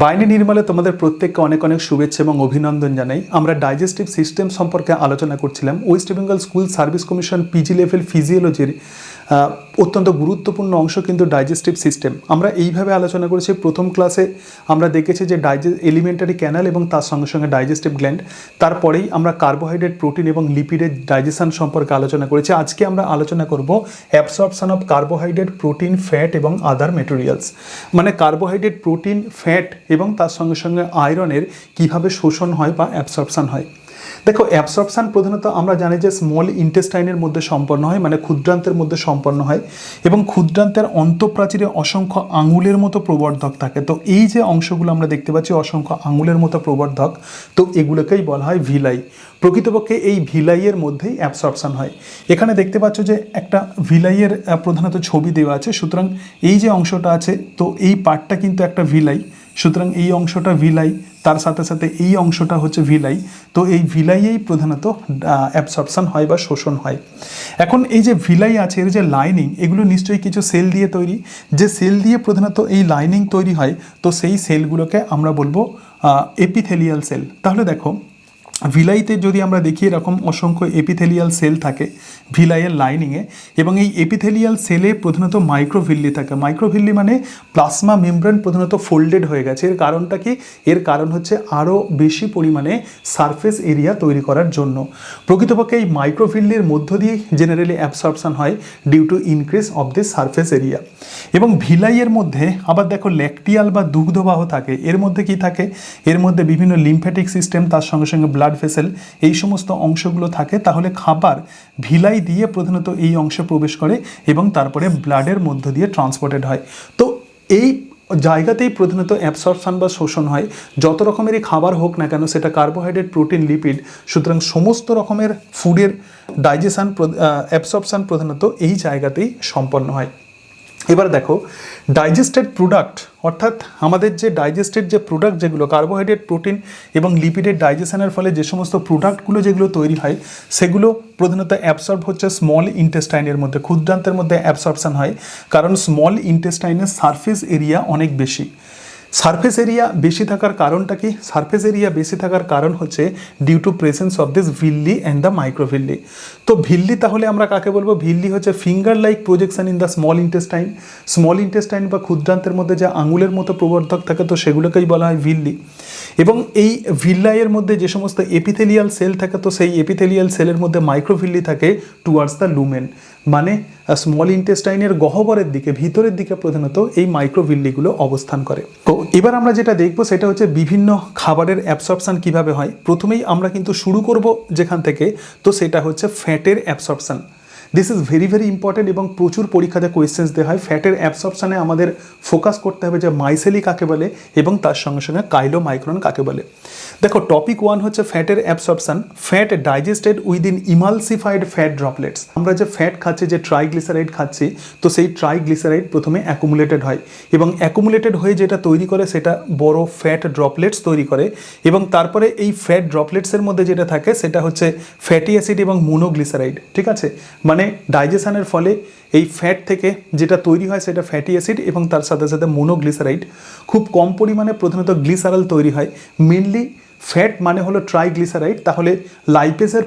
বাইনি নির্মলে তোমাদের প্রত্যেককে অনেক অনেক শুভেচ্ছা এবং অভিনন্দন জানাই। আমরা ডাইজেস্টিভ সিস্টেম সম্পর্কে আলোচনা করছিলাম। West Bengal school service commission PG level ফিজিওলজির অত্যন্ত গুরুত্বপূর্ণ অংশ কিন্তু ডাইজেস্টিভ সিস্টেম। আমরা এইভাবে আলোচনা করেছি। প্রথম ক্লাসে আমরা দেখেছি যে এলিমেন্টারি ক্যানাল এবং তার সঙ্গে সঙ্গে ডাইজেস্টিভ গ্ল্যান্ড। তারপরেই আমরা কার্বোহাইড্রেট, প্রোটিন এবং লিপিডের ডাইজেশন সম্পর্কে আলোচনা করেছি। আজকে আমরা আলোচনা করব absorption of carbohydrate, protein, fat এবং আদার মেটেরিয়ালস। মানে কার্বোহাইড্রেট, প্রোটিন, ফ্যাট এবং তার সঙ্গে সঙ্গে আয়রনের কিভাবে শোষণ হয় বা অ্যাবসর্পশন হয়। দেখো, অ্যাবসর্পশন প্রধানত আমরা জানি যে স্মল ইন্টেস্টাইনের মধ্যে সম্পন্ন হয়, মানে ক্ষুদ্রান্তের মধ্যে সম্পন্ন হয় এবং ক্ষুদ্রান্তের অন্তঃপ্রাচীরে অসংখ্য আঙুলের মতো প্রবর্ধক থাকে। তো এই যে অংশগুলো আমরা দেখতে পাচ্ছি অসংখ্য আঙুলের মতো প্রবর্ধক, তো এগুলোকেই বলা হয় ভিলাই। প্রকৃতপক্ষে এই ভিলাইয়ের মধ্যেই অ্যাবসর্পশন হয়। এখানে দেখতে পাচ্ছ যে একটা ভিলাইয়ের প্রধানত ছবি দেওয়া আছে। সুতরাং এই যে অংশটা আছে, তো এই পার্টটা কিন্তু একটা ভিলাই। সুতরাং এই অংশটা ভিলাই, তার সাথে সাথে এই অংশটা হচ্ছে ভিলাই। তো এই ভিলাইয়েই প্রধানত অ্যাবসর্পশন হয় বা শোষণ হয়। এখন এই যে ভিলাই আছে, এর যে লাইনিং, এগুলো নিশ্চয়ই কিছু সেল দিয়ে তৈরি। যে সেল দিয়ে প্রধানত এই লাইনিং তৈরি হয়, তো সেই সেলগুলোকে আমরা বলবো এপিথেলিয়াল সেল। তাহলে দেখো, ভিলাইতে যদি আমরা দেখি এরকম অসংখ্য এপিথেলিয়াল সেল থাকে ভিলাইয়ের লাইনিংয়ে, এবং এই এপিথেলিয়াল সেলে প্রধানত মাইক্রোভিল্লি থাকে। মাইক্রোভিল্লি মানে প্লাজমা মেমব্রেন প্রধানত ফোল্ডেড হয়ে গেছে। এর কারণটা কি? এর কারণ হচ্ছে আরও বেশি পরিমাণে সারফেস এরিয়া তৈরি করার জন্য। প্রকৃতপক্ষে এই মাইক্রোভিল্লির মধ্য দিয়ে জেনারেলি অ্যাবসর্পশন হয় due to increase of this surface area. এবং ভিলাইয়ের মধ্যে আবার দেখো ল্যাকটিয়াল বা দুগ্ধবাহ থাকে। এর মধ্যে কি থাকে? এর মধ্যে বিভিন্ন লিম্ফ্যাটিক সিস্টেম, তার সঙ্গে সঙ্গে ব্লাড ভেসেল, এই সমস্ত অংশগুলো থাকে। তাহলে খাবার ভিলাই দিয়ে প্রধানত এই অংশে প্রবেশ করে এবং তারপরে ব্লাডের মধ্য দিয়ে ট্রান্সপোর্টেড হয়। তো এই জায়গাতেই প্রধানত অ্যাবসর্পশন বা শোষণ হয়। যত রকমেরই খাবার হোক না কেন, সেটা কার্বোহাইড্রেট, প্রোটিন, লিপিড, সুতরাং সমস্ত রকমের ফুডের ডাইজেশন, অ্যাবসর্পশন প্রধানত এই জায়গাতেই সম্পন্ন হয়। এবার দেখো, ডাইজেস্টেড প্রোডাক্ট, অর্থাৎ আমাদের যে ডাইজেস্টেড যে প্রোডাক্ট, যেগুলো কার্বোহাইড্রেট, প্রোটিন এবং লিপিডের ডাইজেশনের ফলে যে সমস্ত প্রোডাক্টগুলো যেগুলো তৈরি হয়, সেগুলো প্রধানত অ্যাবসর্ব হচ্ছে স্মল ইন্টেস্টাইনের মধ্যে, ক্ষুদ্রান্তের মধ্যে অ্যাবসর্পশন হয়। কারণ স্মল ইন্টেস্টাইনের সারফেস এরিয়া অনেক বেশি। সারফেস এরিয়া বেশি থাকার কারণটা কি? সারফেস এরিয়া বেশি থাকার কারণ হচ্ছে due to presence of this villi and the microvilli. তো ভিল্লি তাহলে আমরা কাকে বলবো? ভিল্লি হচ্ছে finger like projection in the small intestine. Small intestine বা ক্ষুদ্রান্তের মধ্যে যে আঙুলের মতো প্রবর্ধক থাকে, তো সেগুলোকেই বলা হয় ভিল্লি। এবং এই ভিল্লাইয়ের মধ্যে যে সমস্ত এপিথেলিয়াল সেল থাকে, তো সেই এপিথেলিয়াল সেলের মধ্যে মাইক্রোভিল্লি থাকে টুয়ার্ডস দ্য লুমেন, মানে স্মল ইন্টেস্টাইনের গহ্বরের দিকে, ভিতরের দিকে প্রধানত এই মাইক্রোভিল্লিগুলো অবস্থান করে। তো এবার আমরা যেটা দেখবো সেটা হচ্ছে বিভিন্ন খাবারের অ্যাবসর্পশন কিভাবে হয়। প্রথমেই আমরা কিন্তু শুরু করব যেখান থেকে, তো সেটা হচ্ছে ফ্যাটের absorption. This is very very important এবং প্রচুর পরীক্ষাতে কোয়েশ্চেন্স দেওয়া হয়। ফ্যাটের অ্যাবসর্পশনে আমাদের ফোকাস করতে হবে যে মাইসেলি কাকে বলে এবং তার সঙ্গে সঙ্গে কাইলোমাইক্রন কাকে বলে। দেখো, টপিক 1 হচ্ছে ফ্যাটের absorption. Fat digested within emulsified fat droplets. আমরা যে ফ্যাট খাচ্ছি, যে ট্রাইগ্লিসারাইড খাচ্ছি, তো সেই ট্রাইগ্লিসারাইড প্রথমে অ্যাকুমুলেটেড হয় এবং অ্যাকুমুলেটেড হয়ে যেটা তৈরি করে সেটা বড় ফ্যাট ড্রপলেটস তৈরি করে। এবং তারপরে এই ফ্যাট ড্রপলেটসের মধ্যে যেটা থাকে সেটা হচ্ছে ফ্যাটি অ্যাসিড এবং মোনোগ্লিসারাইড। ঠিক আছে, মানে ডাইজেশনের ফলে এই ফ্যাট থেকে যেটা তৈরি হয় সেটা ফ্যাটি অ্যাসিড এবং তার সাথে সাথে মোনোগ্লিসারাইড। খুব কম পরিমাণে প্রধানত গ্লিসারল তৈরি হয়। মেনলি ফ্যাট মানে হলো ট্রাইগ্লিসারাইড। তাহলে লাইপেসের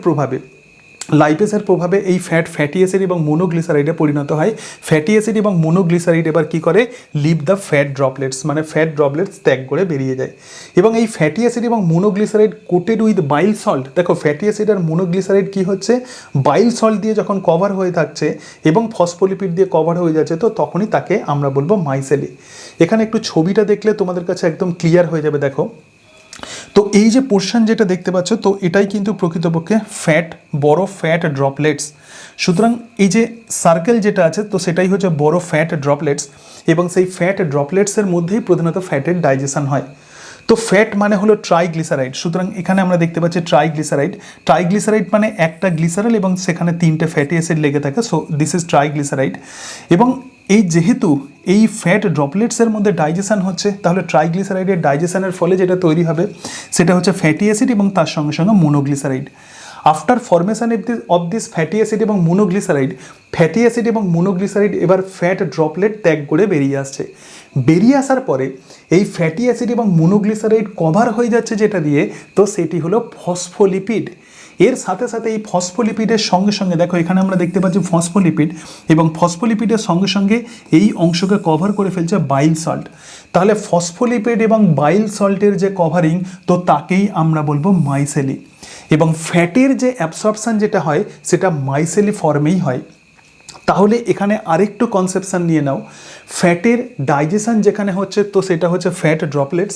প্রভাবে এই ফ্যাটি অ্যাসিড এবং মোনোগ্লিসারাইডে পরিণত হয়। ফ্যাটি অ্যাসিড এবং মোনোগ্লিসারাইড এবার কি করে? লিভ দ্য ফ্যাট ড্রপলেটস, মানে ফ্যাট ড্রপলেটস ত্যাগ করে বেরিয়ে যায়। এবং এই ফ্যাটি অ্যাসিড এবং মোনোগ্লিসারাইড কোটেড উইথ বাইল সল্ট। দেখো, ফ্যাটি অ্যাসিড আর মোনোগ্লিসারাইড কি হচ্ছে? বাইল সল্ট দিয়ে যখন কভার হয়ে থাকছে এবং ফসফোলিপিড দিয়ে কভার হয়ে যাচ্ছে, তো তখনই তাকে আমরা বলবো মাইসেলি। এখানে একটু ছবিটা দেখলে তোমাদের কাছে একদম ক্লিয়ার হয়ে যাবে। দেখো, তো এই যে পোর্শন যেটা দেখতে পাচ্ছ, তো এটাই কিন্তু প্রকৃতপক্ষে ফ্যাট, বড় ফ্যাট ড্রপলেটস। সুতরাং এই যে সার্কেল যেটা আছে, তো সেটাই হচ্ছে বড় ফ্যাট ড্রপলেটস এবং সেই ফ্যাট ড্রপলেটসের মধ্যেই প্রধানত ফ্যাটের ডাইজেশন হয়। তো ফ্যাট মানে হলো ট্রাইগ্লিসারাইড। সুতরাং এখানে আমরা দেখতে পাচ্ছি ট্রাইগ্লিসারাইড মানে একটা গ্লিসারল এবং সেখানে 3টে ফ্যাটি অ্যাসিড লেগে থাকে। So this is triglyceride. এবং এই যেহেতু এই ফ্যাট ড্রপলেটসের মধ্যে ডাইজেশন হচ্ছে, তাহলে ট্রাইগ্লিসারাইডের ডাইজেশনের ফলে যেটা তৈরি হবে সেটা হচ্ছে ফ্যাটি অ্যাসিড এবং তার সঙ্গে সঙ্গে monoglyceride. After formation of this fatty acid এবং মোনোগ্লিসারাইড, ফ্যাটি অ্যাসিড এবং মোনোগ্লিসারাইড এবার ফ্যাট ড্রপলেট ত্যাগ করে বেরিয়ে আসছে। বেরিয়ে আসার পরে এই ফ্যাটি অ্যাসিড এবং মোনোগ্লিসারাইড কভার হয়ে যাচ্ছে যেটা দিয়ে, তো সেটি হলো ফসফোলিপিড। এর সাথে সাথে এই ফসফোলিপিডের সঙ্গে সঙ্গে দেখো এখানে আমরা দেখতে পাচ্ছি ফসফোলিপিড, এবং ফসফোলিপিডের সঙ্গে সঙ্গে এই অংশকে কভার করে ফেলছে বাইল সল্ট। তাহলে ফসফোলিপিড এবং বাইল সল্টের যে কভারিং, তো তাকেই আমরা বলবো মাইসেলি। এবং ফ্যাটের যে অ্যাবসর্পশন যেটা হয় সেটা মাইসেলি ফর্মেই হয়। তাহলে এখানে আরেকটু কনসেপশন নিয়ে নাও, ফ্যাটের ডাইজেশন যেখানে হচ্ছে তো সেটা হচ্ছে ফ্যাট ড্রপলেটস,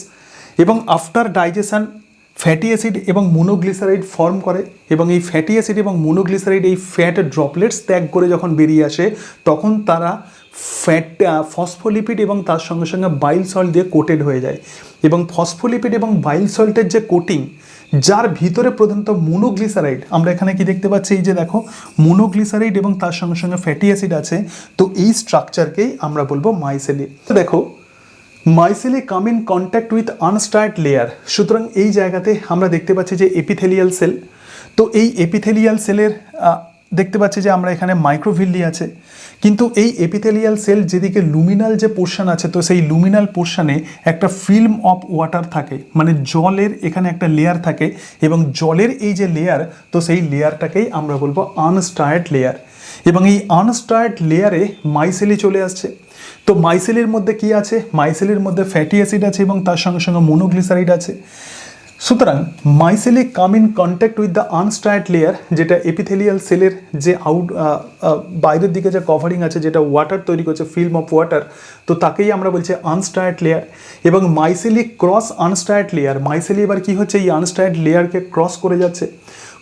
এবং আফটার ডাইজেশন ফ্যাটি অ্যাসিড এবং মোনোগ্লিসারাইড ফর্ম করে, এবং এই ফ্যাটি অ্যাসিড এবং মোনোগ্লিসারাইড এই ফ্যাট ড্রপলেটস ত্যাগ করে যখন বেরিয়ে আসে তখন তারা ফসফোলিপিড এবং তার সঙ্গে সঙ্গে বাইল সল্ট দিয়ে কোটেড হয়ে যায়। এবং ফসফোলিপিড এবং বাইল সল্টের যে কোটিং, যার ভিতরে প্রধানত মোনোগ্লিসারাইড, আমরা এখানে কি দেখতে পাচ্ছি, এই যে দেখো মোনোগ্লিসারাইড এবং তার সঙ্গে সঙ্গে ফ্যাটি অ্যাসিড আছে, তো এই স্ট্রাকচারকেই আমরা বলবো মাইসেলি। দেখো micelle come in contact with unstirred layer, সুতরাং এই জায়গাতে আমরা দেখতে পাচ্ছি যে এপিথেলিয়াল সেল, তো এই এপিথেলিয়াল সেলের দেখতে পাচ্ছি যে আমরা এখানে মাইক্রোভিল্লি আছে, কিন্তু এই এপিথেলিয়াল সেল যেদিকে লুমিনাল যে পোর্শন আছে, তো সেই লুমিনাল পোর্শনে একটা ফিল্ম অফ ওয়াটার থাকে, মানে জলের এখানে একটা লেয়ার থাকে, এবং জলের এই যে লেয়ার, তো সেই লেয়ারটাকেই আমরা বলবো আনস্টার্ট লেয়ার। এবং এই আনস্টার্ট লেয়ারে মাইসেলি চলে আসছে। তো মাইসেলির মধ্যে কি আছে, মাইসেলির মধ্যে ফ্যাটি অ্যাসিড আছে এবং তার সঙ্গে সঙ্গে মোনোগ্লিসারাইড আছে। সুতরাং micelle come in contact with the unstirred layer, যেটা এপিথেলিয়াল সেলের যে বাইরের দিকে যে কভারিং আছে, যেটা ওয়াটার তৈরি করছে, ফিল্ম অফ ওয়াটার, তো তাকেই আমরা বলছি আনস্টার্ট লেয়ার। এবং মাইসেলি ক্রস আনস্টার্ট লেয়ার, মাইসেলি এবার কি হচ্ছে, এই আনস্টার্ট লেয়ারকে ক্রস করে যাচ্ছে।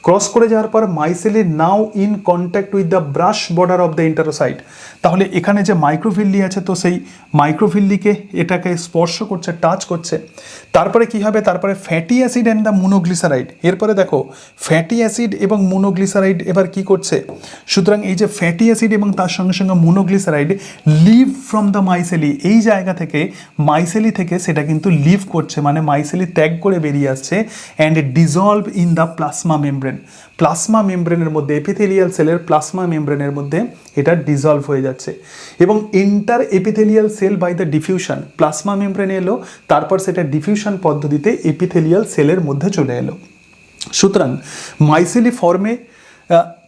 ক্রস করে যাওয়ার পর micelle now in contact with the brush border of the enterocyte. তাহলে এখানে যে মাইক্রোভিল্লি আছে, তো সেই মাইক্রোভিল্লিকে এটাকে স্পর্শ করছে, টাচ করছে। তারপরে কি হবে, তারপরে ফ্যাটি অ্যাসিড অ্যান্ড দ্য মোনোগ্লিসারাইড। এরপরে দেখো ফ্যাটি অ্যাসিড এবং মোনোগ্লিসারাইড এবার কি করছে, সুতরাং এই যে ফ্যাটি অ্যাসিড এবং তার সঙ্গে সঙ্গে মোনোগ্লিসারাইড লিভ ফ্রম দ্য মাইসেলি, এই জায়গা থেকে মাইসেলি থেকে সেটা কিন্তু লিভ করছে, মানে মাইসেলি ত্যাগ করে বেরিয়ে আসছে, and dissolved in the plasma membrane. Plasma মেমব্রেনের মধ্যে, এপিথেলিয়াল সেলের প্লাজমা মেমব্রেনের মধ্যে এটা ডিজলভ হয়ে যাচ্ছে। এবং inter epithelial cell by the diffusion, plasma মেমব্রেনে এলো, তারপর সেটা ডিফিউশন পদ্ধতিতে এপিথেলিয়াল সেলের মধ্যে চলে এলো। সুতরাং মাইসেলি ফর্মে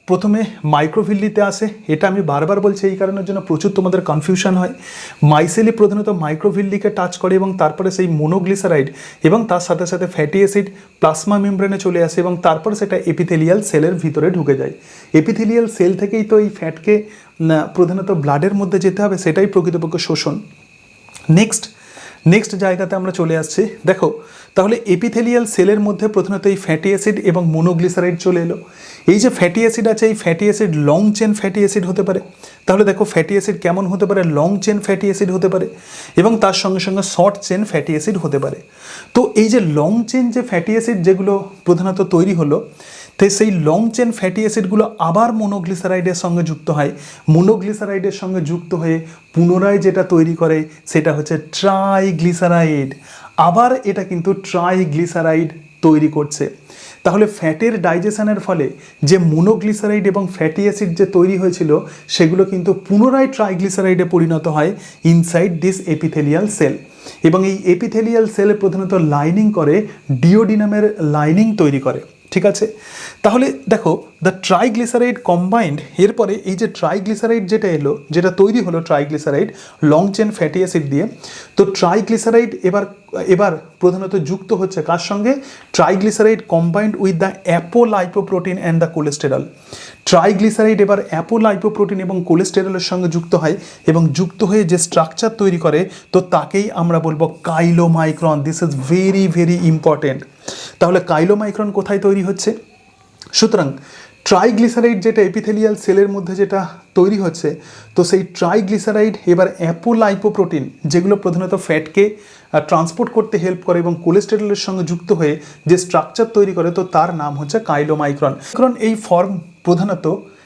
প্রথমে মাইক্রোভিল্লিতে আসে, এটা আমি বারবার বলছি এই কারণের জন্য প্রচুর তোমাদের কনফিউশন হয়। মাইসেলি প্রধানত মাইক্রোভিল্লিকে টাচ করে এবং তারপরে সেই মোনোগ্লিসারাইড এবং তার সাথে সাথে ফ্যাটি অ্যাসিড প্লাজমা মেমব্রেনে চলে আসে, এবং তারপর সেটা এপিথেলিয়াল সেলের ভিতরে ঢুকে যায়। এপিথেলিয়াল সেল থেকেই তো এই ফ্যাটকে প্রধানত ব্লাডের মধ্যে যেতে হবে, সেটাই প্রকৃতপক্ষে শোষণ। নেক্সট জায়গাতে আমরা চলে আসছি, দেখো তাহলে এপিথেলিয়াল সেলের মধ্যে প্রধানত এই ফ্যাটি অ্যাসিড এবং মোনোগ্লিসারাইড চলে এলো। এই যে ফ্যাটি অ্যাসিড আছে, এই fatty acid long chain fatty acid হতে পারে। তাহলে দেখো ফ্যাটি অ্যাসিড কেমন হতে পারে, লং চেন ফ্যাটি অ্যাসিড হতে পারে, এবং তার সঙ্গে সঙ্গে শর্ট চেন ফ্যাটি অ্যাসিড হতে পারে। তো এই যে লং চেন যে ফ্যাটি অ্যাসিড যেগুলো প্রধানত তৈরি হলো, তাই সেই লং চেন ফ্যাটি অ্যাসিডগুলো আবার মোনোগ্লিসারাইডের সঙ্গে যুক্ত হয়। মোনোগ্লিসারাইডের সঙ্গে যুক্ত হয়ে পুনরায় যেটা তৈরি করে সেটা হচ্ছে ট্রাইগ্লিসারাইড। আবার এটা কিন্তু ট্রাইগ্লিসারাইড তৈরি করছে। তাহলে ফ্যাটের ডাইজেশনের ফলে যে মোনোগ্লিসারাইড এবং ফ্যাটি অ্যাসিড যে তৈরি হয়েছিল, সেগুলো কিন্তু পুনরায় ট্রাইগ্লিসারাইডে পরিণত হয় ইনসাইড দিস এপিথেলিয়াল সেল। এবং এই এপিথেলিয়াল সেলে প্রধানত লাইনিং করে, ডিওডিনামের লাইনিং তৈরি করে। ঠিক আছে, তাহলে দেখো দ্য ট্রাইগ্লিসারাইড কম্বাইন্ড, এরপরে এই যে ট্রাইগ্লিসারাইড যেটা এলো, যেটা তৈরি হলো triglyceride long chain fatty acid দিয়ে, তো ট্রাইগ্লিসারাইড এবার প্রধানত যুক্ত হচ্ছে কার সঙ্গে, triglyceride combined with the apolipoprotein and the cholesterol. Triglyceride এবার অ্যাপোলাইপোপ্রোটিন এবং কোলেস্টেরলের সঙ্গে যুক্ত হয়, এবং যুক্ত হয়ে যে স্ট্রাকচার তৈরি করে, তো তাকেই আমরা বলবো chylomicron. This is very very important. তাহলে কাইলোমাইক্রন কোথায় তৈরি হচ্ছে, সুতরাং ট্রাইগ্লিসারাইড যেটা এপিথেলিয়াল সেলের মধ্যে যেটা তৈরি হচ্ছে, তো সেই ট্রাইগ্লিসারাইড এবার অ্যাপোলাইপোপ্রোটিন, যেগুলো প্রধানত ফ্যাটকে ট্রান্সপোর্ট করতে হেল্প করে এবং কোলেস্টেরলের সঙ্গে যুক্ত হয়ে যে স্ট্রাকচার তৈরি করে, তো তার নাম হচ্ছে কাইলোমাইক্রন। কারণ এই ফর্ম প্রধানত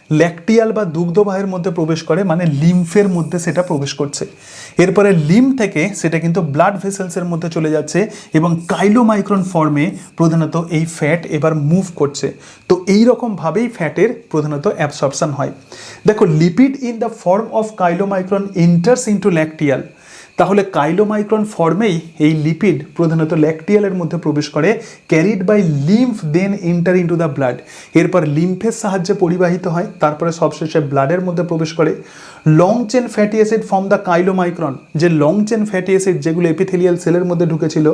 ল্যাকটিয়াল বা দুগ্ধবাহের মধ্যে প্রবেশ করে, মানে লিম্ফের মধ্যে সেটা প্রবেশ করছে। এরপরে লিম্ফ থেকে সেটা কিন্তু ব্লাড ভেসেলসের মধ্যে চলে যাচ্ছে এবং কাইলোমাইক্রন ফর্মে প্রধানত এই ফ্যাট এবার মুভ করছে। তো এই রকমভাবেই ফ্যাটের প্রধানত অ্যাবসর্পশন হয়। দেখো, lipid in the form of chylomicron enters into lacteal. তাহলে কাইলোমাইক্রন ফর্মেই এই লিপিড প্রধানত ল্যাকটিয়ালের মধ্যে প্রবেশ করে, carried by lymph then enter into the blood. এরপর লিম্ফের সাহায্যে পরিবাহিত হয়, তারপরে সবশেষে ব্লাডের মধ্যে প্রবেশ করে। Long chain fatty acid from the chylomicron, যে লং চেন ফ্যাটি অ্যাসিড যেগুলো এপিথেলিয়াল সেলের মধ্যে ঢুকেছিল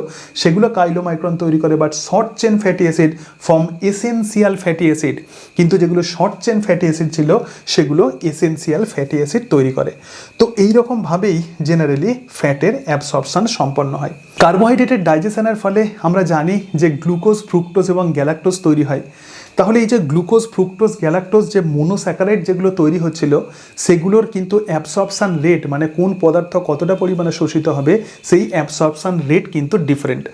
সেগুলো কাইলোমাইক্রন তৈরি করে, but short chain fatty acid from essential fatty acid, কিন্তু যেগুলো শর্ট চেন ফ্যাটি অ্যাসিড ছিল সেগুলো এসেনশিয়াল ফ্যাটি অ্যাসিড তৈরি করে। তো এইরকমভাবেই জেনারেলি ফ্যাটের অ্যাবসর্পশন সম্পন্ন হয়। কার্বোহাইড্রেটের ডাইজেশনের ফলে আমরা জানি যে গ্লুকোজ, ফ্রুক্টোজ এবং গ্যালাক্টোজ তৈরি হয়। তাহলে এই যে গ্লুকোজ, ফ্রুক্টোজ, গ্যালাক্টোজ যে মোনোস্যাকারাইড যেগুলো তৈরি হচ্ছিল সেগুলোর কিন্তু অ্যাবসর্পশন রেট, মানে কোন পদার্থ কতটা পরিমাণে শোষিত হবে সেই অ্যাবসর্পশন রেট কিন্তু ডিফারেন্ট।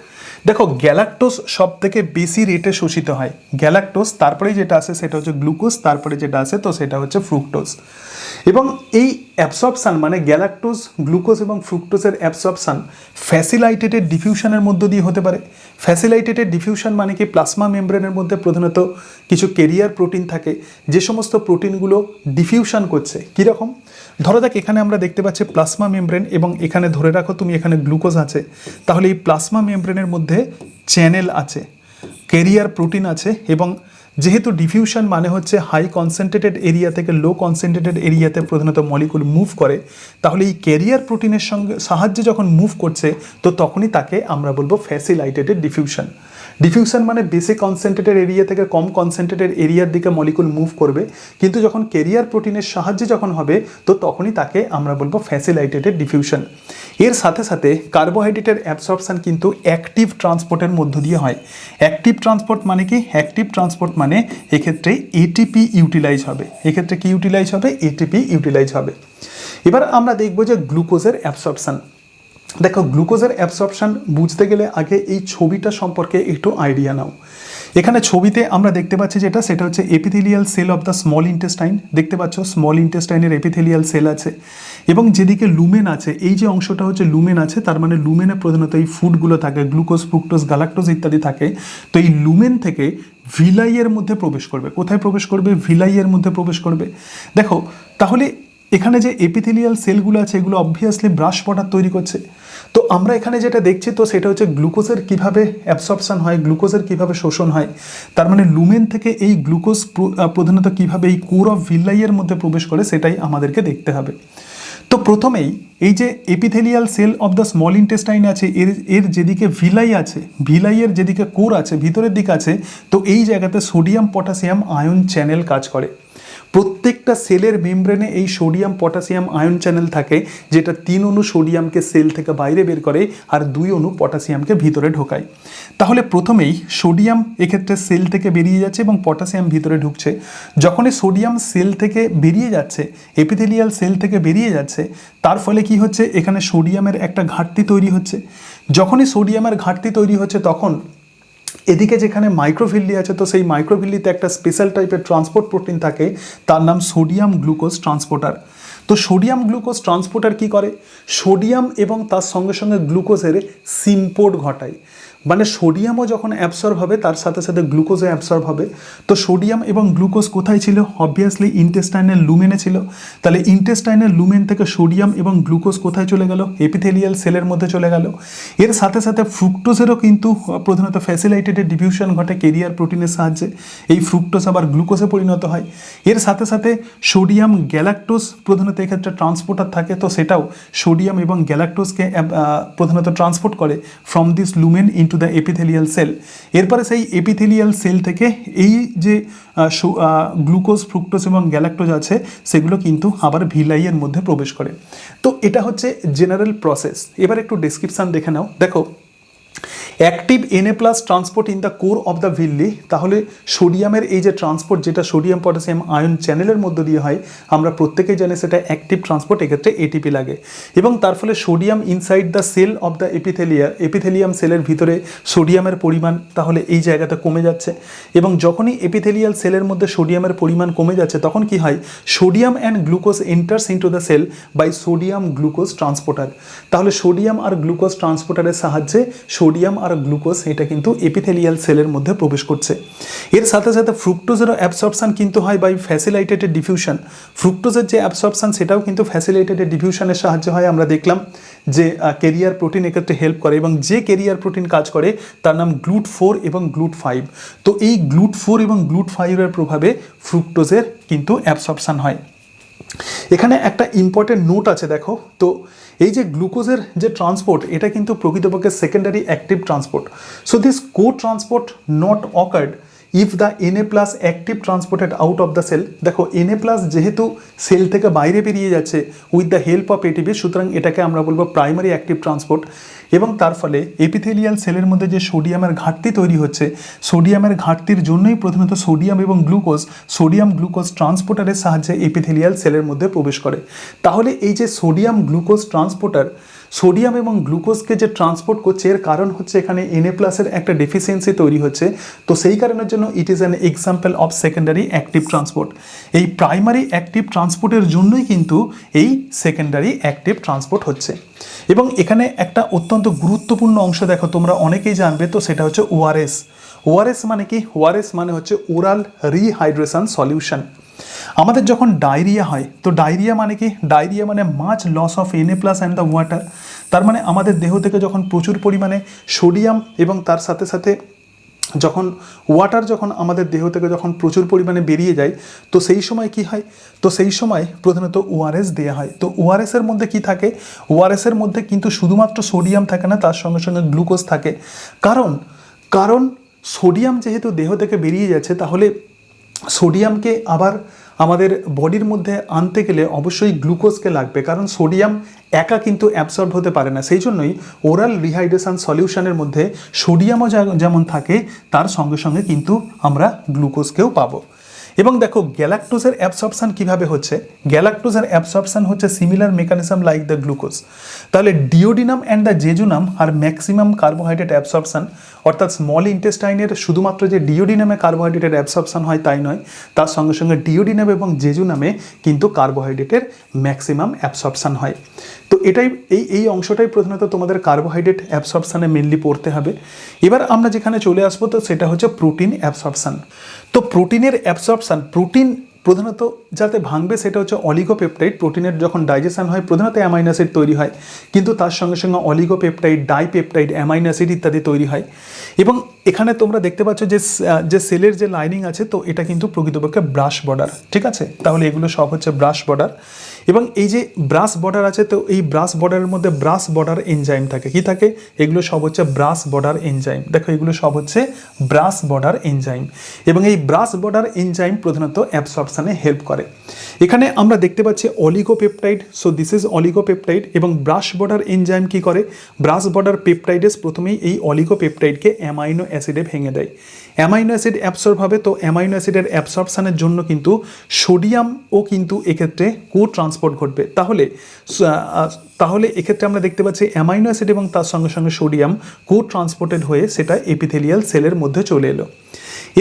দেখো, গ্যালাক্টোজ সব থেকে বেশি রেটে শোষিত হয়, গ্যালাক্টোজ, তারপরে যেটা আসে সেটা হচ্ছে গ্লুকোজ, তারপরে যেটা আসে তো সেটা হচ্ছে ফ্রুক্টোজ। এবং এই অ্যাবসর্পশন মানে গ্যালাক্টোজ, গ্লুকোজ এবং ফ্রুক্টোজের অ্যাবসর্পশন ফ্যাসিলাইটেটেড ডিফিউশনের মধ্য দিয়ে হতে পারে। ফ্যাসিলাইটেটেড ডিফিউশন মানে কি, প্লাজমা মেমব্রেনের মধ্যে প্রধানত কিছু ক্যারিয়ার প্রোটিন থাকে, যে সমস্ত প্রোটিনগুলো ডিফিউশন করছে। কীরকম? ধরো দেখ, এখানে আমরা দেখতে পাচ্ছি প্লাজমা মেমব্রেন এবং এখানে ধরে রাখো তুমি এখানে গ্লুকোজ আছে। তাহলে এই প্লাজমা মেমব্রেনের মধ্যে চ্যানেল আছে, ক্যারিয়ার প্রোটিন আছে, এবং যেহেতু ডিফিউশন মানে হচ্ছে হাই কনসেন্ট্রেটেড এরিয়া থেকে লো কনসেন্ট্রেটেড এরিয়াতে প্রধানত মলিকুল মুভ করে, তাহলে এই ক্যারিয়ার প্রোটিনের সঙ্গে সাহায্যে যখন মুভ করছে তো তখনই তাকে আমরা বলবো ফ্যাসিলাইটেটেড ডিফিউশন। ডিফিউশন মানে বেশি কনসেন্ট্রেটেড এরিয়া থেকে কম কনসেন্ট্রেটেড এরিয়ার দিকে মলিকুল মুভ করবে, কিন্তু যখন ক্যারিয়ার প্রোটিনের সাহায্যে যখন হবে তো তখনই তাকে আমরা বলবো ফ্যাসিলাইটেটেড ডিফিউশন। এর সাথে সাথে কার্বোহাইড্রেটের অ্যাবসর্পশন কিন্তু অ্যাক্টিভ ট্রান্সপোর্টের মধ্য দিয়ে হয়। অ্যাক্টিভ ট্রান্সপোর্ট মানে কি? অ্যাক্টিভ ট্রান্সপোর্ট মানে এক্ষেত্রে এটিপি ইউটিলাইজ হবে। এক্ষেত্রে কি ইউটিলাইজ হবে? এটিপি ইউটিলাইজ হবে। এবার আমরা দেখব যে গ্লুকোজের অ্যাবসর্পশন। দেখো, গ্লুকোজের অ্যাবসর্পশন বুঝতে গেলে আগে এই ছবিটা সম্পর্কে একটু আইডিয়া নাও। এখানে ছবিতে আমরা দেখতে পাচ্ছি সেটা হচ্ছে epithelial cell of the small intestine. দেখতে পাচ্ছ স্মল ইন্টেস্টাইনের এপিথেলিয়াল সেল আছে এবং যেদিকে লুমেন আছে, এই যে অংশটা হচ্ছে লুমেন আছে, তার মানে লুমেনে প্রধানত এই ফুডগুলো থাকে, গ্লুকোজ, ফ্রুক্টোজ, গ্যালাক্টোজ ইত্যাদি থাকে। তো এই লুমেন থেকে ভিলাইয়ের মধ্যে প্রবেশ করবে। কোথায় প্রবেশ করবে? ভিলাইয়ের মধ্যে প্রবেশ করবে। দেখো, তাহলে এখানে যে এপিথেলিয়াল সেলগুলো আছে এগুলো অবভিয়াসলি ব্রাশ ওয়াটার তৈরি করছে। তো আমরা এখানে যেটা দেখছি তো সেটা হচ্ছে গ্লুকোজের কিভাবে অ্যাবসর্পশন হয়, গ্লুকোজের কিভাবে শোষণ হয়। তার মানে লুমেন থেকে এই গ্লুকোজ প্রধানত কিভাবে এই কোর অফ ভিলাইয়ের মধ্যে প্রবেশ করে সেটাই আমাদেরকে দেখতে হবে। তো প্রথমেই এই যে epithelial cell of the small intestine আছে, এর যেদিকে ভিলাই আছে, ভিলাইয়ের যেদিকে কোর আছে, ভিতরের দিক আছে, তো এই জায়গাতে সোডিয়াম পটাশিয়াম আয়ন চ্যানেল কাজ করে। প্রত্যেকটা সেলের মেমব্রেনে এই সোডিয়াম পটাশিয়াম আয়ন চ্যানেল থাকে, যেটা 3 অণু সোডিয়ামকে সেল থেকে বাইরে বের করে আর 2 অণু পটাশিয়ামকে ভিতরে ঢোকায়। তাহলে প্রথমেই সোডিয়াম এক্ষেত্রে সেল থেকে বেরিয়ে যাচ্ছে এবং পটাশিয়াম ভিতরে ঢুকছে। যখনই সোডিয়াম সেল থেকে বেরিয়ে যাচ্ছে, এপিথেলিয়াল সেল থেকে বেরিয়ে যাচ্ছে, তার ফলে কি হচ্ছে? এখানে সোডিয়ামের একটা ঘাটতি তৈরি হচ্ছে। যখনই সোডিয়ামের ঘাটতি তৈরি হচ্ছে তখন এদিকে যেখানে মাইক্রোভিল্লি আছে, তো সেই মাইক্রোভিল্লিতে একটা স্পেশাল টাইপের ট্রান্সপোর্ট প্রোটিন থাকে, তার নাম সোডিয়াম গ্লুকোজ ট্রান্সপোর্টার। তো সোডিয়াম গ্লুকোজ ট্রান্সপোর্টার কি করে? সোডিয়াম এবং তার সঙ্গে সঙ্গে গ্লুকোজের সিম্পোর্ট ঘটায়। মানে সোডিয়ামও যখন অ্যাবসর্ব হবে তার সাথে সাথে গ্লুকোজও অ্যাবসর্ব হবে। তো সোডিয়াম এবং গ্লুকোজ কোথায় ছিল? অবভিয়াসলি ইন্টেস্টাইনের লুমেনে ছিল। তাহলে ইন্টেস্টাইনের লুমেন থেকে সোডিয়াম এবং গ্লুকোজ কোথায় চলে গেল? এপিথেলিয়াল সেলের মধ্যে চলে গেল। এর সাথে সাথে ফ্রুক্টোজেরও কিন্তু প্রধানত ফ্যাসিলাইটেটেড ডিফিউশন ঘটে ক্যারিয়ার প্রোটিনের সাহায্যে। এই ফ্রুক্টোজ আবার গ্লুকোজে পরিণত হয়। এর সাথে সাথে সোডিয়াম গ্যালাক্টোজ প্রধানত এক্ষেত্রে ট্রান্সপোর্টার থাকে, তো সেটাও সোডিয়াম এবং গ্যালাক্টোজকে প্রধানত ট্রান্সপোর্ট করে from this lumen into the epithelial cell. এরপরে সেই এপিথেলিয়াল সেল থেকে এই যে গ্লুকোজ, ফ্রুক্টোজ এবং গ্যালাক্টোজ আছে সেগুলো কিন্তু আবার ভিলাইয়ের মধ্যে প্রবেশ করে। তো এটা হচ্ছে জেনারেল প্রসেস। এবার একটু ডেসক্রিপশান দেখে নাও। দেখো, active Na plus transport in the core of the villi, তাহলে সোডিয়ামের এই যে ট্রান্সপোর্ট যেটা সোডিয়াম পটাশিয়াম আয়ন চ্যানেলের মধ্য দিয়ে হয়, আমরা প্রত্যেকেই জানি সেটা অ্যাক্টিভ ট্রান্সপোর্ট, এক্ষেত্রে এটিপি লাগে এবং তার ফলে sodium inside the cell of the epithelium সেলের ভিতরে সোডিয়ামের পরিমাণ তাহলে এই জায়গাতে কমে যাচ্ছে এবং যখনই এপিথেলিয়াল সেলের মধ্যে সোডিয়ামের পরিমাণ কমে যাচ্ছে তখন কি হয়, sodium and glucose enters into the cell by sodium glucose transporter. তাহলে সোডিয়াম আর গ্লুকোজ ট্রান্সপোর্টারের সাহায্যে সোডিয়াম আর গ্লুকোজ এটা কিন্তু এপিথেলিয়াল সেলের মধ্যে প্রবেশ করছে। এর সাথে সাথে ফ্রুক্টোজেরও অ্যাবসর্পশন কিন্তু হয় বাই ফ্যাসিলাইটেটেড ডিফিউশন। ফ্রুক্টোজের যে অ্যাবসর্পশন সেটাও কিন্তু ফ্যাসিলিটেটেড ডিফিউশনের সাহায্যে হয়। আমরা দেখলাম যে ক্যারিয়ার প্রোটিন এক্ষেত্রে হেল্প করে এবং যে ক্যারিয়ার প্রোটিন কাজ করে তার নাম GLUT4 এবং GLUT5। তো এই GLUT4 এবং GLUT5 এর প্রভাবে ফ্রুক্টোজের কিন্তু অ্যাবসর্পশন হয়। এখানে একটা ইম্পর্টেন্ট নোট আছে দেখো, তো এই যে গ্লুকোজের যে ট্রান্সপোর্ট এটা কিন্তু প্রকৃতপক্ষে secondary active transport. So this cotransport not occurred if the Na plus active transported out of the cell. দেখো Na প্লাস যেহেতু সেল থেকে বাইরে বেরিয়ে যাচ্ছে with the help of ATP, সুতরাং এটাকে আমরা বলবো প্রাইমারি অ্যাক্টিভ ট্রান্সপোর্ট এবং তার ফলে এপিথেলিয়াল সেলের মধ্যে যে সোডিয়ামের ঘাটতি তৈরি হচ্ছে, সোডিয়ামের ঘাটতির জন্যই প্রধানত সোডিয়াম এবং সোডিয়াম গ্লুকোজ ট্রান্সপোর্টারের সাহায্যে এপিথেলিয়াল সেলের মধ্যে প্রবেশ করে। তাহলে এই যে সোডিয়াম গ্লুকোজ ট্রান্সপোর্টার সোডিয়াম এবং গ্লুকোজকে যে ট্রান্সপোর্ট করছে এর কারণ হচ্ছে এখানে Na প্লাসের একটা ডেফিসিয়েন্সি তৈরি হচ্ছে। তো সেই কারণের জন্য it is an example of secondary active transport. এই প্রাইমারি অ্যাক্টিভ ট্রান্সপোর্টের জন্যই কিন্তু এই সেকেন্ডারি অ্যাক্টিভ ট্রান্সপোর্ট হচ্ছে। এবং এখানে একটা অত্যন্ত গুরুত্বপূর্ণ অংশ দেখো তোমরা অনেকেই জানবে, তো সেটা হচ্ছে ওআরএস। ওআরএস মানে কি? ওআরএস মানে হচ্ছে ওরাল রিহাইড্রেশন সলিউশন। আমাদের যখন ডায়রিয়া হয়, তো ডায়রিয়া মানে কি? ডায়রিয়া মানে much loss of Na plus and the water. তার মানে আমাদের দেহ থেকে যখন প্রচুর পরিমাণে সোডিয়াম এবং তার সাথে সাথে যখন ওয়াটার যখন আমাদের দেহ থেকে যখন প্রচুর পরিমাণে বেরিয়ে যায়, তো সেই সময় কি হয়? তো সেই সময় প্রধানত ওআরএস দেওয়া হয়। তো ওআরএসের মধ্যে কি থাকে? ওআরএসের মধ্যে কিন্তু শুধুমাত্র সোডিয়াম থাকে না, তার সঙ্গে সঙ্গে গ্লুকোজ থাকে। কারণ সোডিয়াম যেহেতু দেহ থেকে বেরিয়ে যাচ্ছে, তাহলে সোডিয়ামকে আবার আমাদের বডির মধ্যে আনতে গেলে অবশ্যই গ্লুকোজকে লাগবে, কারণ সোডিয়াম একা কিন্তু অ্যাবসর্ব হতে পারে না। সেই জন্যই ওরাল রিহাইড্রেশন সলিউশনের মধ্যে সোডিয়ামও যেমন থাকে তার সঙ্গে সঙ্গে কিন্তু আমরা গ্লুকোজকেও পাবো। এবং দেখো গ্যালাক্টোজের অ্যাবসর্পশন কিভাবে হচ্ছে? গ্যালাক্টোজের অ্যাবসর্পশন হচ্ছে similar mechanism like the glucose. তাহলে ডিওডিনাম অ্যান্ড দ্য জেজুনাম আর ম্যাক্সিমাম কার্বোহাইড্রেট অ্যাবসর্পশন, অর্থাৎ স্মল ইন্টেস্টাইনের শুধুমাত্র যে ডিওডিনামে কার্বোহাইড্রেটের অ্যাবসর্পশন হয় তাই নয়, তার সঙ্গে সঙ্গে ডিওডিনাম এবং জেজুনামে কিন্তু কার্বোহাইড্রেটের ম্যাক্সিমাম অ্যাবসর্পশন হয়। তো এটাই এই অংশটাই প্রধানত তোমাদের কার্বোহাইড্রেট অ্যাবসর্পশনে মেনলি পড়তে হবে। এবার আমরা যেখানে চলে আসবো তো সেটা হচ্ছে প্রোটিন অ্যাবসর্পশন। তো প্রোটিনের অ্যাবসর্পশন, প্রোটিন প্রধানত যাতে ভাঙবে সেটা হচ্ছে অলিগোপেপটাইড। প্রোটিনের যখন ডাইজেশন হয় প্রধানত অ্যামাইনো অ্যাসিড তৈরি হয়, কিন্তু তার সঙ্গে সঙ্গে অলিগোপেপটাইড, ডাইপেপটাইড, অ্যামাইনো অ্যাসিড ইত্যাদি তৈরি হয়। এবং এখানে তোমরা দেখতে পাচ্ছ যে সেলের যে লাইনিং আছে, তো এটা কিন্তু প্রকৃতপক্ষে ব্রাশ বর্ডার, ঠিক আছে? তাহলে এগুলো সব হচ্ছে ব্রাশ বর্ডার। এবং এই যে ব্রাশ বর্ডার আছে, তো এই ব্রাশ বর্ডারের মধ্যে ব্রাশ বর্ডার এনজাইম থাকে। কি থাকে? এগুলো সব হচ্ছে ব্রাশ বর্ডার এনজাইম। দেখো এগুলো সব হচ্ছে ব্রাশ বর্ডার এনজাইম এবং এই ব্রাশ বর্ডার এনজাইম প্রধানত অ্যাবসর্পশনে হেল্প করে। এখানে আমরা দেখতে পাচ্ছি oligopeptide. So this is oligopeptide. এবং ব্রাশ বর্ডার এনজাইম কি করে? ব্রাশ বর্ডার পেপটাইডেস প্রথমেই এই অলিগোপেপটাইডকে অ্যামাইনো অ্যাসিডে ভেঙে দেয়। অ্যামাইনো অ্যাসিড অ্যাবসর্ব হবে, তো অ্যামাইনো অ্যাসিডের অ্যাবসর্পশনের জন্য কিন্তু সোডিয়ামও কিন্তু এক্ষেত্রে কো ট্রান্সপোর্ট ঘটবে। তাহলে এক্ষেত্রে আমরা দেখতে পাচ্ছি অ্যামাইনো অ্যাসিড এবং তার সঙ্গে সঙ্গে সোডিয়াম কো ট্রান্সপোর্টেড হয়ে সেটা এপিথেলিয়াল সেলের মধ্যে চলে এলো।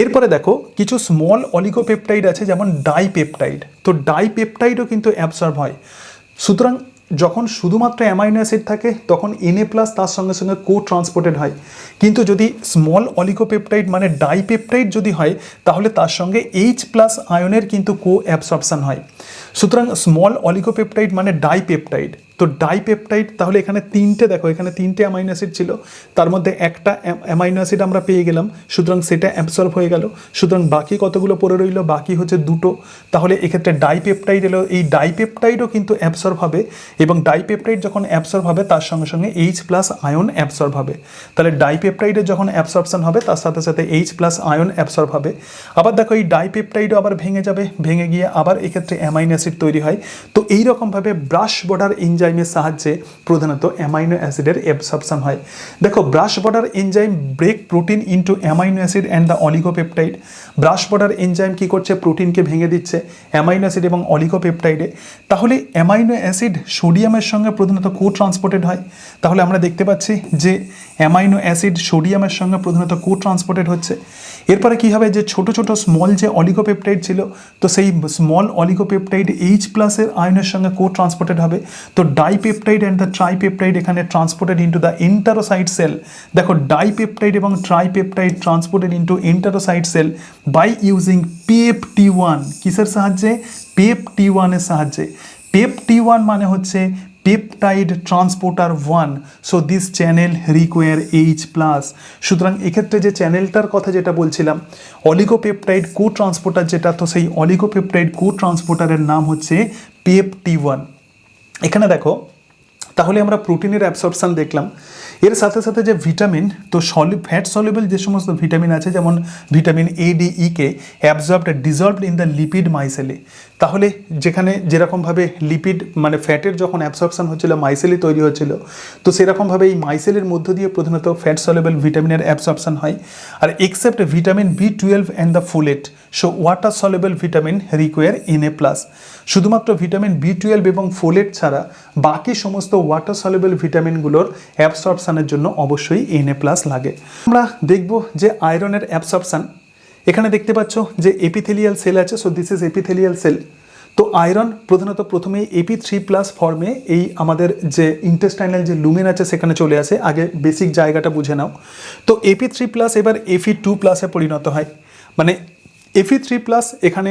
এরপরে দেখো কিছু স্মল অলিগোপেপটাইড আছে, যেমন ডাইপেপটাইড। তো ডাইপেপটাইডও কিন্তু অ্যাবসর্ব হয়। সুতরাং যখন শুধুমাত্র অ্যামাইনো অ্যাসিড থাকে তখন Na প্লাস তার সঙ্গে সঙ্গে কো ট্রান্সপোর্টেড হয়, কিন্তু যদি স্মল অলিগোপেপটাইড মানে ডাইপেপটাইড যদি হয় তাহলে তার সঙ্গে H প্লাস আয়নের কিন্তু কো অ্যাবসর্পশন হয়। সুতরাং স্মল অলিগোপেপটাইড মানে ডাইপেপটাইড। তো ডাইপেপটাইড, তাহলে এখানে তিনটে, দেখো এখানে তিনটে অ্যামাইনো অ্যাসিড ছিল, তার মধ্যে একটা অ্যামাইনো অ্যাসিড আমরা পেয়ে গেলাম, সুতরাং সেটা অ্যাবসর্ব হয়ে গেল। সুতরাং বাকি কতগুলো পড়ে রইল? বাকি হচ্ছে দুটো। তাহলে এক্ষেত্রে ডাইপেপটাইড এলো, এই ডাইপেপটাইডও কিন্তু অ্যাবসর্ব হবে এবং ডাইপেপটাইড যখন অ্যাবসর্ব হবে তার সঙ্গে সঙ্গে H প্লাস আয়ন অ্যাবসর্ব হবে। তাহলে ডাইপেপটাইডের যখন অ্যাবসর্পশন হবে তার সাথে সাথে H প্লাস আয়ন অ্যাবসর্ব হবে। আবার দেখো এই ডাইপেপটাইডও আবার ভেঙে যাবে, ভেঙে গিয়ে আবার এক্ষেত্রে অ্যামাইনো অ্যাসিড তৈরি হয়। তো এইরকমভাবে ব্রাশ বর্ডার এনজাইম এনজাইমের সাহায্যে প্রধানত অ্যামাইনো অ্যাসিডের অ্যাবসর্পশন হয়। দেখো brush border enzyme break protein into amino acid and the oligopeptide. Brush border enzyme কী করছে, প্রোটিনকে ভেঙে দিচ্ছে অ্যামাইনো অ্যাসিড এবং অলিগোপেপটাইডে। তাহলে অ্যামাইনো অ্যাসিড সোডিয়ামের সঙ্গে প্রধানত কো ট্রান্সপোর্টেড হয়। তাহলে আমরা দেখতে পাচ্ছি যে অ্যামাইনো অ্যাসিড সোডিয়ামের সঙ্গে প্রধানত কো ট্রান্সপোর্টেড হচ্ছে। এরপরে কী হবে, যে ছোটো ছোটো স্মল যে অলিগোপেপটাইড ছিল, তো সেই স্মল অলিগোপেপটাইড এইচ প্লাসের আয়নের সঙ্গে কো ট্রান্সপোর্টেড হবে। তো ডাইপেপটাইড অ্যান্ড দ্য ট্রাইপেপটাইড এখানে transported into the enterocyte cell. দেখো ডাইপেপটাইড এবং tripeptide transported into enterocyte cell by using PEP-T1। কিসের সাহায্যে? PEP-T1 এর সাহায্যে। PEP-T1 মানে হচ্ছে peptide transporter 1, so this channel require H+। সুতরাং এক্ষেত্রে যে চ্যানেলটার কথা যেটা বলছিলাম অলিগোপেপটাইড কো ট্রান্সপোর্টার যেটা, তো সেই অলিগোপেপটাইড কো ট্রান্সপোর্টারের নাম হচ্ছে PEP-T1। এখানে দেখো তাহলে আমরা প্রোটিনের অ্যাবসর্পশন দেখলাম, এর সাথে সাথে যে ভিটামিন, তো ফ্যাট সলিউবল যে সমস্ত ভিটামিন আছে যেমন vitamin A, D, E K absorbed dissolved in the lipid micelle. তাহলে যেখানে যেরকমভাবে লিপিড মানে ফ্যাটের যখন অ্যাবসর্পশন হচ্ছিল মাইসেলি তৈরি হচ্ছিল, তো সেরকমভাবে এই মাইসেলের মধ্য দিয়ে প্রধানত ফ্যাট সলিউবল ভিটামিনের অ্যাবসর্পশন হয়। আর except vitamin B12 and the folate, so water soluble vitamin require Na+। শুধুমাত্র ভিটামিন B12 এবং ফোলেট ছাড়া বাকি সমস্ত ওয়াটার সলিউবল ভিটামিনগুলোর অ্যাবসর্পশনের জন্য অবশ্যই Na+ লাগে। আমরা দেখব যে আয়রনের অ্যাবসর্পশন। এখানে দেখতে পাচ্ছ যে এপিথেলিয়াল সেল আছে, so this is epithelial cell. তো আয়রন প্রধানত প্রথমেই Ap3+ ফর্মে এই আমাদের যে ইন্টেস্টাইনাল যে লুমেন আছে সেখানে চলে আসে। আগে বেসিক জায়গাটা বুঝে নাও। তো Ap3+ এবার Fe2+ এ পরিণত হয়, মানে Fe3+ এখানে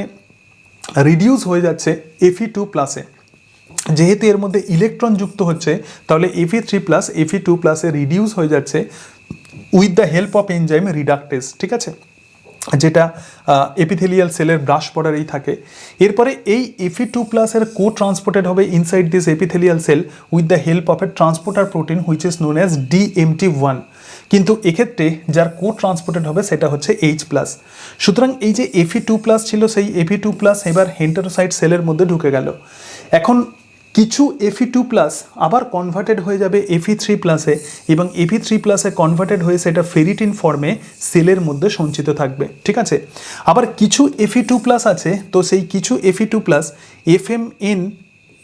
রিডিউস হয়ে যাচ্ছে Fe2+-এ। যেহেতু এর মধ্যে ইলেকট্রন যুক্ত হচ্ছে, তাহলে Fe3+ Fe2+ এ রিডিউস হয়ে যাচ্ছে with the help of enzyme reductase, ঠিক আছে, যেটা এপিথেলিয়াল সেলের ব্রাশ বর্ডারেই থাকে। এরপরে এই Fe2+ এর কো ট্রান্সপোর্টেড হবে inside this epithelial cell with the help of A transporter protein which is known as DMT1। কিন্তু এক্ষেত্রে যার কো ট্রান্সপোর্টেড হবে সেটা হচ্ছে H+। সুতরাং এই যে Fe2+ ছিল, সেই Fe2+ এবার হেন্টারোসাইট সেলের মধ্যে ঢুকে গেল। এখন কিছু Fe2+ আবার কনভার্টেড হয়ে যাবে Fe3+-এ, এবং Fe3+-এ কনভার্টেড হয়ে সেটা ফেরিটিন ফর্মে সেলের মধ্যে সঞ্চিত থাকবে, ঠিক আছে। আবার কিছু Fe2+ আছে, তো সেই কিছু Fe2+ FMN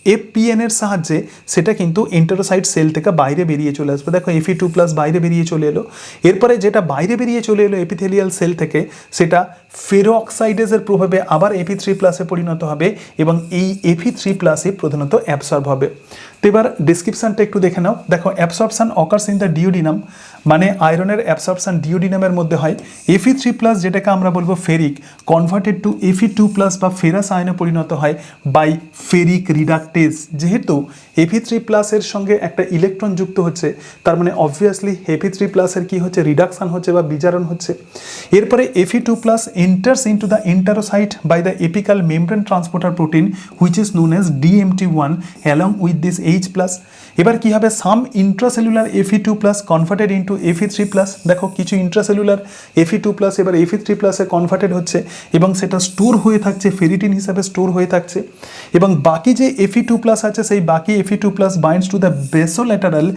FPN এর সাহায্যে সেটা কিন্তু এন্টারোসাইট সেল থেকে বাইরে বেরিয়ে চলে আসবে। দেখো Fe2+ বাইরে বেরিয়ে চলে এলো। এরপরে যেটা বাইরে বেরিয়ে চলে এলো এপিথেলিয়াল সেল থেকে, সেটা ফেরো অক্সাইডেজের প্রভাবে আবার Fe3+-এ পরিণত হবে এবং এই Fe3+-ই প্রধানত অ্যাবসর্ব হবে। তো এবার ডিসক্রিপশানটা একটু দেখে নাও। দেখো absorption occurs in the duodenum, মানে আয়রনের অ্যাবসর্পশন ডিওডিনামের মধ্যে হয়। Fe3+ যেটাকে আমরা বলবো ফেরিক, কনভার্টেড টু Fe2+ বা ফেরাস আয়নে পরিণত হয় বাই ফেরিক রিডাকটেজ। যেহেতু Fe3+ এর সঙ্গে একটা ইলেকট্রন যুক্ত হচ্ছে, তার মানে অবভিয়াসলি Fe3+ এর কি হচ্ছে, রিডাকশন হচ্ছে বা বিজারণ হচ্ছে। এরপরে Fe2+ enters into the enterocyte by the apical membrane transporter protein which is known as DMT1 along with this H+। এবার কি হবে, সাম intracellular Fe2+ converted into Fe3+। দেখো কিছু ইন্ট্রাসেলুলার Fe2+ এবার Fe3+-এ কনভার্টেড হচ্ছে এবং সেটা স্টোর হয়ে থাকছে, ফেরিটিন হিসাবে স্টোর হয়ে থাকছে। এবং বাকি যে Fe2+ আছে, সেই বাকি Fe2+ binds to the basolateral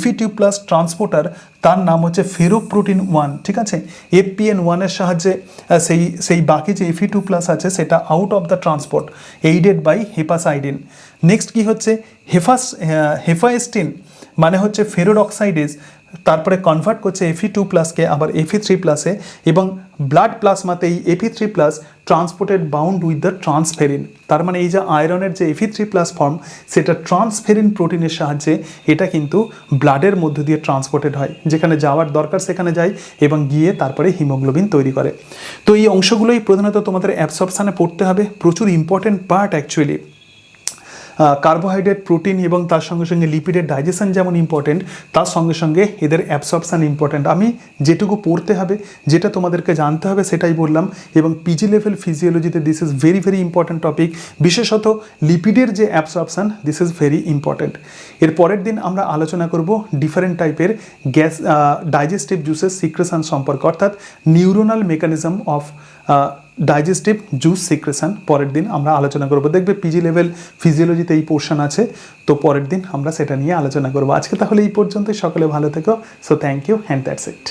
Fe2+ transporter, তার নাম হচ্ছে ফেরোপ্রোটিন 1, ঠিক আছে। FPN1 এর সাহায্যে সেই বাকি যে Fe2+ আছে সেটা out of the transport aided by hepcidin. Next কি হচ্ছে, হেফাএস্টিন মানে হচ্ছে ফেরোড অক্সাইডেজ, তারপরে কনভার্ট করছে Fe2+-কে আবার Fe3+-এ, এবং ব্লাড প্লাজমাতে এই Fe3+ transported bound with the transferrin. তার মানে এই যে আয়রনের যে Fe3+ ফর্ম, সেটা ট্রান্সফেরিন প্রোটিনের সাহায্যে এটা কিন্তু ব্লাডের মধ্য দিয়ে ট্রান্সপোর্টেড হয়, যেখানে যাওয়ার দরকার সেখানে যায় এবং গিয়ে তারপরে হিমোগ্লোবিন তৈরি করে। তো এই অংশগুলোই প্রধানত তোমাদের অ্যাবসর্পশানে পড়তে হবে, প্রচুর important part actually. Carbohydrate, protein এবং তার সঙ্গে সঙ্গে লিপিডের ডাইজেশন যেমন ইম্পর্টেন্ট, তার সঙ্গে সঙ্গে এদের অ্যাবসর্পশান ইম্পর্টেন্ট। আমি যেটুকু পড়তে হবে, যেটা তোমাদেরকে জানতে হবে সেটাই বললাম। এবং পিজি লেভেল ফিজিওলজিতে this is very very important topic, বিশেষত লিপিডের যে absorption, this is very important. এর পরের দিন আমরা আলোচনা করব ডিফারেন্ট টাইপের গ্যাস ডাইজেস্টিভ জুসেস সিক্রেশন সম্পর্কে, অর্থাৎ neuronal mechanism of digestive juice secretion পরের দিন আমরা আলোচনা করব। দেখবে পিজি লেভেল ফিজিওলজিতে এই পোর্শন আছে, তো পরের দিন আমরা সেটা নিয়ে আলোচনা করব। আজকে তাহলে এই পর্যন্তই, সকলে ভালো থেকো। So thank you and that's it.